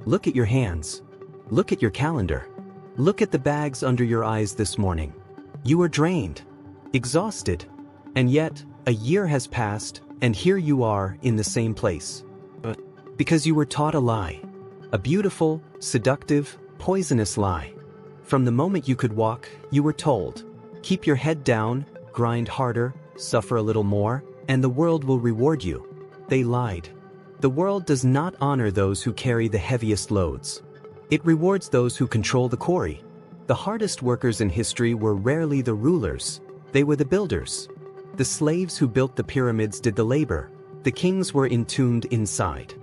Look at your hands. Look at your calendar. Look at the bags under your eyes this morning. You are drained, exhausted, and yet, a year has passed, and here you are in the same place. Because you were taught a lie. A beautiful, seductive, poisonous lie. From the moment you could walk, you were told, keep your head down, grind harder, suffer a little more, and the world will reward you. They lied. The world does not honor those who carry the heaviest loads. It rewards those who control the quarry. The hardest workers in history were rarely the rulers. They were the builders. The slaves who built the pyramids did the labor. The kings were entombed inside.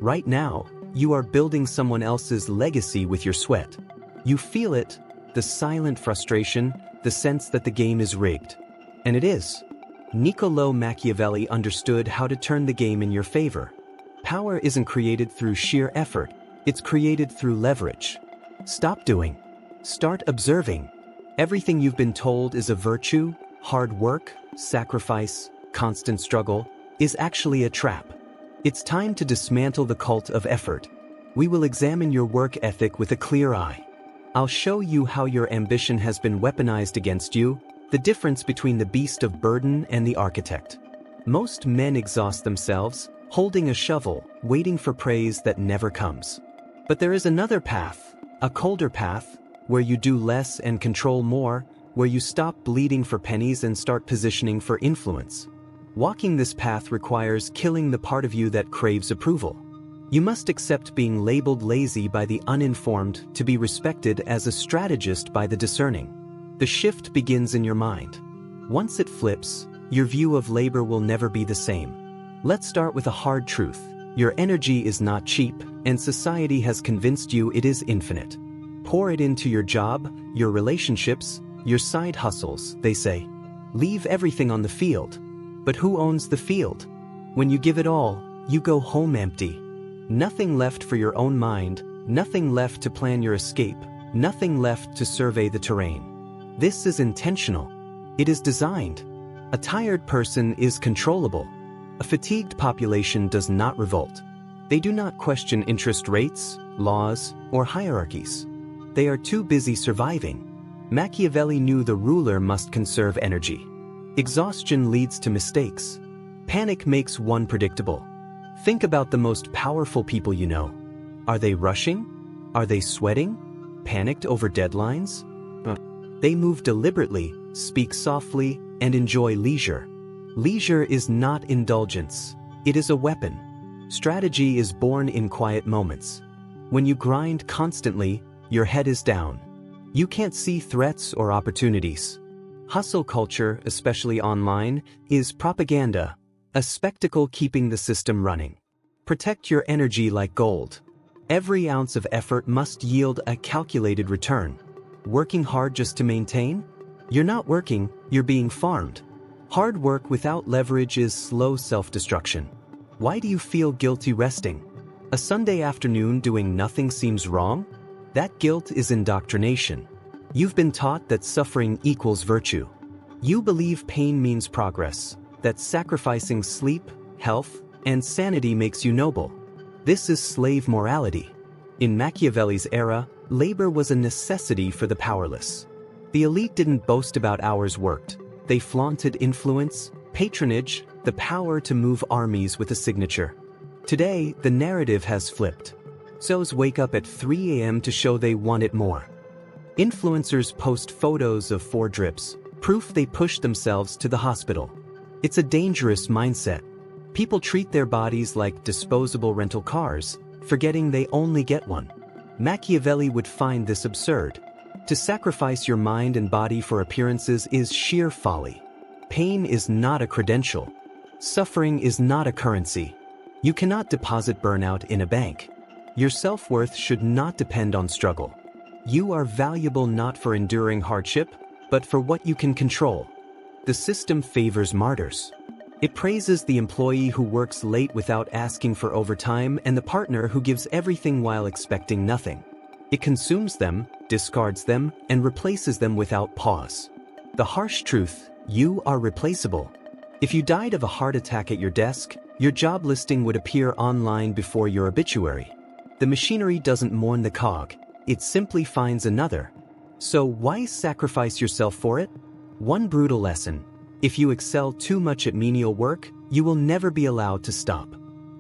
Right now, you are building someone else's legacy with your sweat. You feel it, the silent frustration, the sense that the game is rigged. And it is. Niccolò Machiavelli understood how to turn the game in your favor. Power isn't created through sheer effort, it's created through leverage. Stop doing. Start observing. Everything you've been told is a virtue, hard work, sacrifice, constant struggle, is actually a trap. It's time to dismantle the cult of effort. We will examine your work ethic with a clear eye. I'll show you how your ambition has been weaponized against you, the difference between the beast of burden and the architect. Most men exhaust themselves, holding a shovel, waiting for praise that never comes. But there is another path, a colder path, where you do less and control more, where you stop bleeding for pennies and start positioning for influence. Walking this path requires killing the part of you that craves approval. You must accept being labeled lazy by the uninformed to be respected as a strategist by the discerning. The shift begins in your mind. Once it flips, your view of labor will never be the same. Let's start with a hard truth. Your energy is not cheap, and society has convinced you it is infinite. Pour it into your job, your relationships, your side hustles, they say. Leave everything on the field. But who owns the field? When you give it all, you go home empty. Nothing left for your own mind, nothing left to plan your escape, nothing left to survey the terrain. This is intentional. It is designed. A tired person is controllable. A fatigued population does not revolt. They do not question interest rates, laws, or hierarchies. They are too busy surviving. Machiavelli knew the ruler must conserve energy. Exhaustion leads to mistakes. Panic makes one predictable. Think about the most powerful people you know. Are they rushing? Are they sweating? Panicked over deadlines? They move deliberately, speak softly, and enjoy leisure. Leisure is not indulgence. It is a weapon. Strategy is born in quiet moments. When you grind constantly, your head is down. You can't see threats or opportunities. Hustle culture, especially online, is propaganda, a spectacle keeping the system running. Protect your energy like gold. Every ounce of effort must yield a calculated return. Working hard just to maintain? You're not working, you're being farmed. Hard work without leverage is slow self-destruction. Why do you feel guilty resting? A Sunday afternoon doing nothing seems wrong? That guilt is indoctrination. You've been taught that suffering equals virtue. You believe pain means progress, that sacrificing sleep, health, and sanity makes you noble. This is slave morality. In Machiavelli's era, labor was a necessity for the powerless. The elite didn't boast about hours worked. They flaunted influence, patronage, the power to move armies with a signature. Today, the narrative has flipped. So's wake up at 3 a.m. to show they want it more. Influencers post photos of 4 drips, proof they pushed themselves to the hospital. It's a dangerous mindset. People treat their bodies like disposable rental cars, forgetting they only get one. Machiavelli would find this absurd. To sacrifice your mind and body for appearances is sheer folly. Pain is not a credential. Suffering is not a currency. You cannot deposit burnout in a bank. Your self-worth should not depend on struggle. You are valuable not for enduring hardship, but for what you can control. The system favors martyrs. It praises the employee who works late without asking for overtime and the partner who gives everything while expecting nothing. It consumes them, discards them, and replaces them without pause. The harsh truth: you are replaceable. If you died of a heart attack at your desk, your job listing would appear online before your obituary. The machinery doesn't mourn the cog, it simply finds another. So why sacrifice yourself for it? One brutal lesson: if you excel too much at menial work, you will never be allowed to stop.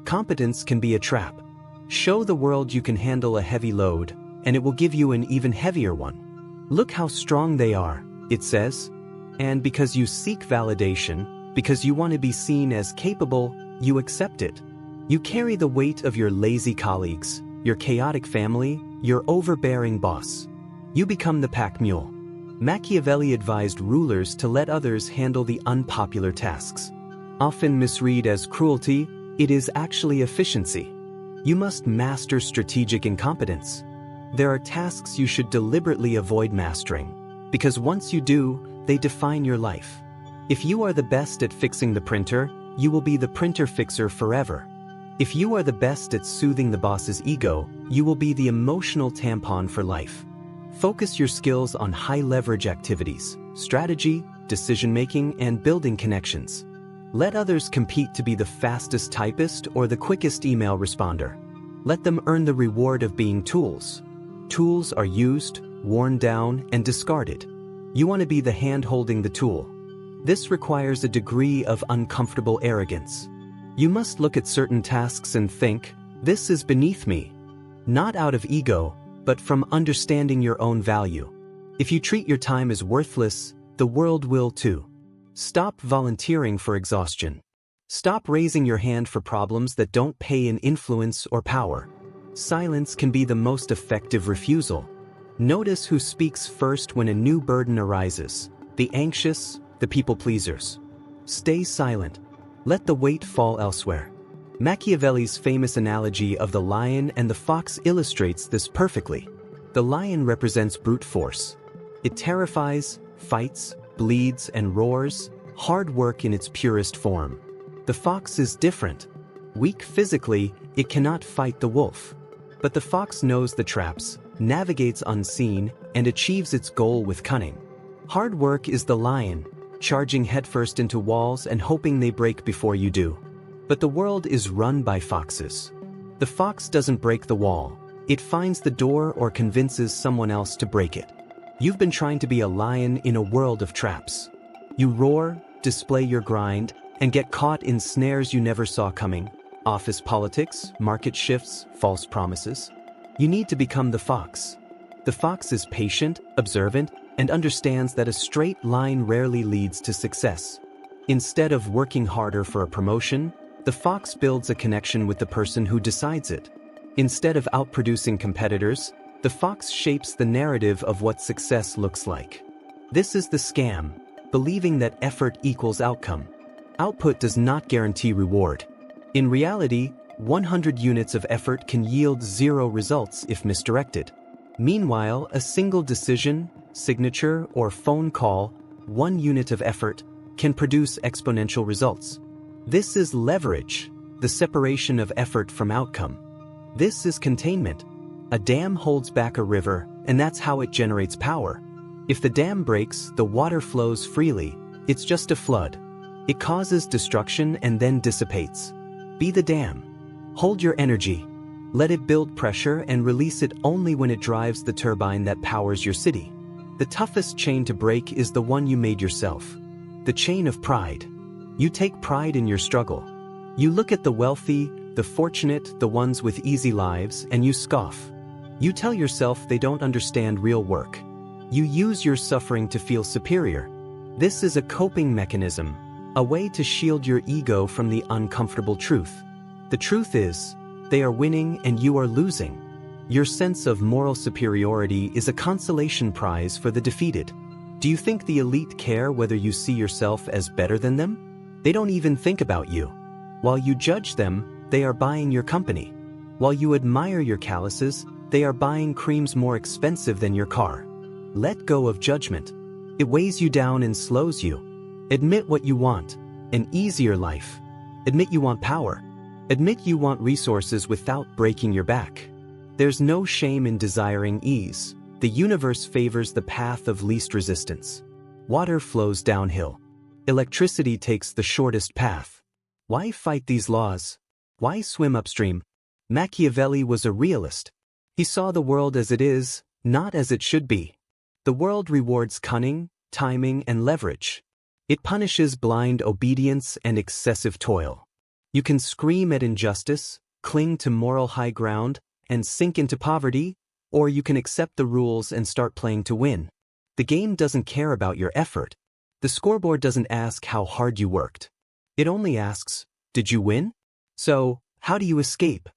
Competence can be a trap. Show the world you can handle a heavy load, and it will give you an even heavier one. Look how strong they are, it says. And because you seek validation, because you want to be seen as capable, you accept it. You carry the weight of your lazy colleagues, your chaotic family, your overbearing boss. You become the pack mule. Machiavelli advised rulers to let others handle the unpopular tasks. Often misread as cruelty, it is actually efficiency. You must master strategic incompetence. There are tasks you should deliberately avoid mastering, because once you do, they define your life. If you are the best at fixing the printer, you will be the printer fixer forever. If you are the best at soothing the boss's ego, you will be the emotional tampon for life. Focus your skills on high-leverage activities, strategy, decision-making, and building connections. Let others compete to be the fastest typist or the quickest email responder. Let them earn the reward of being tools. Tools are used, worn down, and discarded. You want to be the hand holding the tool. This requires a degree of uncomfortable arrogance. You must look at certain tasks and think, this is beneath me. Not out of ego, but from understanding your own value. If you treat your time as worthless, the world will too. Stop volunteering for exhaustion. Stop raising your hand for problems that don't pay in influence or power. Silence can be the most effective refusal. Notice who speaks first when a new burden arises: the anxious, the people pleasers. Stay silent. Let the weight fall elsewhere. Machiavelli's famous analogy of the lion and the fox illustrates this perfectly. The lion represents brute force. It terrifies, fights, bleeds, and roars, hard work in its purest form. The fox is different. Weak physically, it cannot fight the wolf. But the fox knows the traps, navigates unseen, and achieves its goal with cunning. Hard work is the lion, charging headfirst into walls and hoping they break before you do. But the world is run by foxes. The fox doesn't break the wall. It finds the door or convinces someone else to break it. You've been trying to be a lion in a world of traps. You roar, display your grind, and get caught in snares you never saw coming. Office politics, market shifts, false promises. You need to become the fox. The fox is patient, observant, and understands that a straight line rarely leads to success. Instead of working harder for a promotion, the fox builds a connection with the person who decides it. Instead of outproducing competitors, the fox shapes the narrative of what success looks like. This is the scam, believing that effort equals outcome. Output does not guarantee reward. In reality, 100 units of effort can yield 0 results if misdirected. Meanwhile, a single decision, signature, or phone call, 1 unit of effort, can produce exponential results. This is leverage, the separation of effort from outcome. This is containment. A dam holds back a river, and that's how it generates power. If the dam breaks, the water flows freely. It's just a flood. It causes destruction and then dissipates. Be the dam. Hold your energy. Let it build pressure and release it only when it drives the turbine that powers your city. The toughest chain to break is the one you made yourself. The chain of pride. You take pride in your struggle. You look at the wealthy, the fortunate, the ones with easy lives, and you scoff. You tell yourself they don't understand real work. You use your suffering to feel superior. This is a coping mechanism, a way to shield your ego from the uncomfortable truth. The truth is, they are winning and you are losing. Your sense of moral superiority is a consolation prize for the defeated. Do you think the elite care whether you see yourself as better than them? They don't even think about you. While you judge them, they are buying your company. While you admire your calluses, they are buying creams more expensive than your car. Let go of judgment. It weighs you down and slows you. Admit what you want: an easier life. Admit you want power. Admit you want resources without breaking your back. There's no shame in desiring ease. The universe favors the path of least resistance. Water flows downhill. Electricity takes the shortest path. Why fight these laws? Why swim upstream? Machiavelli was a realist. He saw the world as it is, not as it should be. The world rewards cunning, timing, and leverage. It punishes blind obedience and excessive toil. You can scream at injustice, cling to moral high ground, and sink into poverty, or you can accept the rules and start playing to win. The game doesn't care about your effort. The scoreboard doesn't ask how hard you worked. It only asks, did you win? So, how do you escape?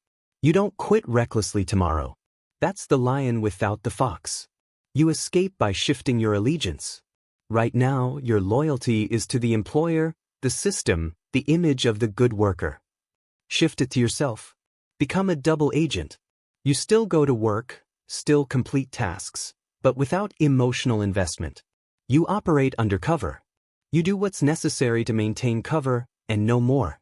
You don't quit recklessly tomorrow. That's the lion without the fox. You escape by shifting your allegiance. Right now, your loyalty is to the employer, the system, the image of the good worker. Shift it to yourself. Become a double agent. You still go to work, still complete tasks, but without emotional investment. You operate undercover. You do what's necessary to maintain cover, and no more.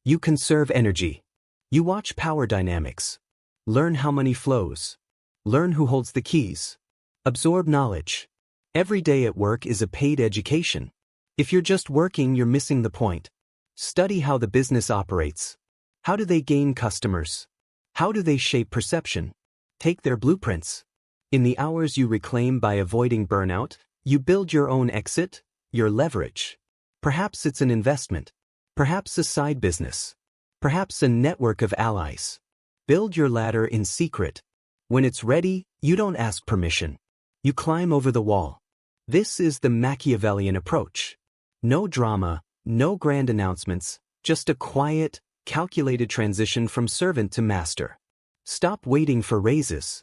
You conserve energy. You watch power dynamics. Learn how money flows. Learn who holds the keys. Absorb knowledge. Every day at work is a paid education. If you're just working, you're missing the point. Study how the business operates. How do they gain customers? How do they shape perception? Take their blueprints. In the hours you reclaim by avoiding burnout, you build your own exit, your leverage. Perhaps it's an investment. Perhaps a side business. Perhaps a network of allies. Build your ladder in secret. When it's ready, you don't ask permission. You climb over the wall. This is the Machiavellian approach. No drama, no grand announcements, just a quiet, calculated transition from servant to master. Stop waiting for raises.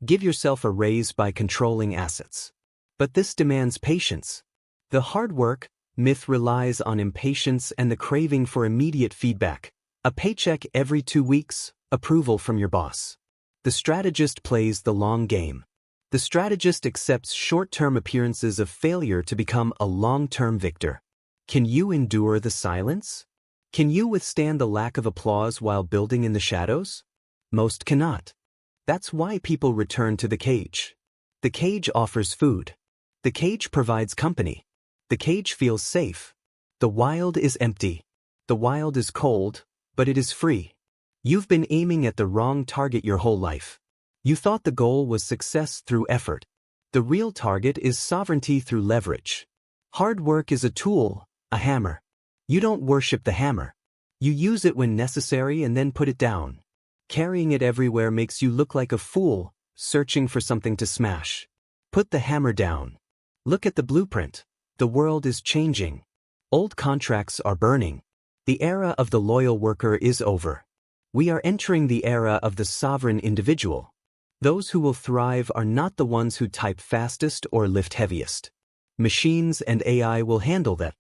Give yourself a raise by controlling assets. But this demands patience. The hard work myth relies on impatience and the craving for immediate feedback. A paycheck every 2 weeks, approval from your boss. The strategist plays the long game. The strategist accepts short-term appearances of failure to become a long-term victor. Can you endure the silence? Can you withstand the lack of applause while building in the shadows? Most cannot. That's why people return to the cage. The cage offers food. The cage provides company. The cage feels safe. The wild is empty. The wild is cold, but it is free. You've been aiming at the wrong target your whole life. You thought the goal was success through effort. The real target is sovereignty through leverage. Hard work is a tool, a hammer. You don't worship the hammer. You use it when necessary and then put it down. Carrying it everywhere makes you look like a fool, searching for something to smash. Put the hammer down. Look at the blueprint. The world is changing. Old contracts are burning. The era of the loyal worker is over. We are entering the era of the sovereign individual. Those who will thrive are not the ones who type fastest or lift heaviest. Machines and AI will handle that.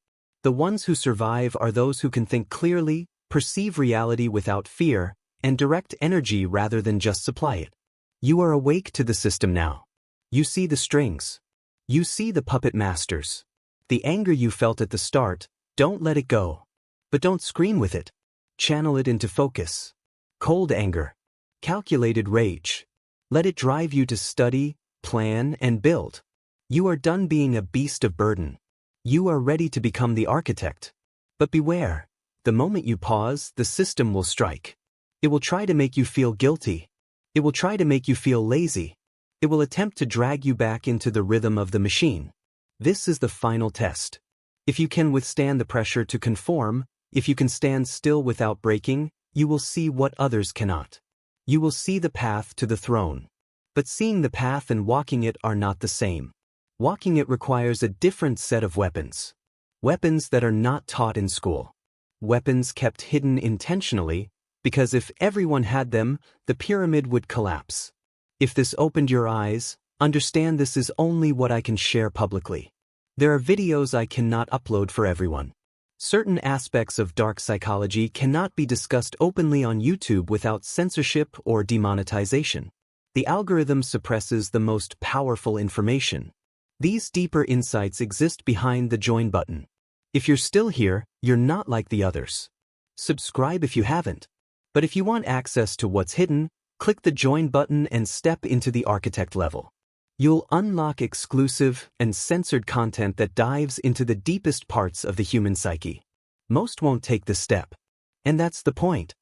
The ones who survive are those who can think clearly, perceive reality without fear, and direct energy rather than just supply it. You are awake to the system now. You see the strings. You see the puppet masters. The anger you felt at the start, don't let it go. But don't scream with it. Channel it into focus. Cold anger. Calculated rage. Let it drive you to study, plan, and build. You are done being a beast of burden. You are ready to become the architect. But beware, the moment you pause, the system will strike. It will try to make you feel guilty. It will try to make you feel lazy. It will attempt to drag you back into the rhythm of the machine. This is the final test. If you can withstand the pressure to conform, if you can stand still without breaking, you will see what others cannot. You will see the path to the throne. But seeing the path and walking it are not the same. Walking it requires a different set of weapons. Weapons that are not taught in school. Weapons kept hidden intentionally, because if everyone had them, the pyramid would collapse. If this opened your eyes, understand this is only what I can share publicly. There are videos I cannot upload for everyone. Certain aspects of dark psychology cannot be discussed openly on YouTube without censorship or demonetization. The algorithm suppresses the most powerful information. These deeper insights exist behind the join button. If you're still here, you're not like the others. Subscribe if you haven't. But if you want access to what's hidden, click the join button and step into the architect level. You'll unlock exclusive and censored content that dives into the deepest parts of the human psyche. Most won't take this step. And that's the point.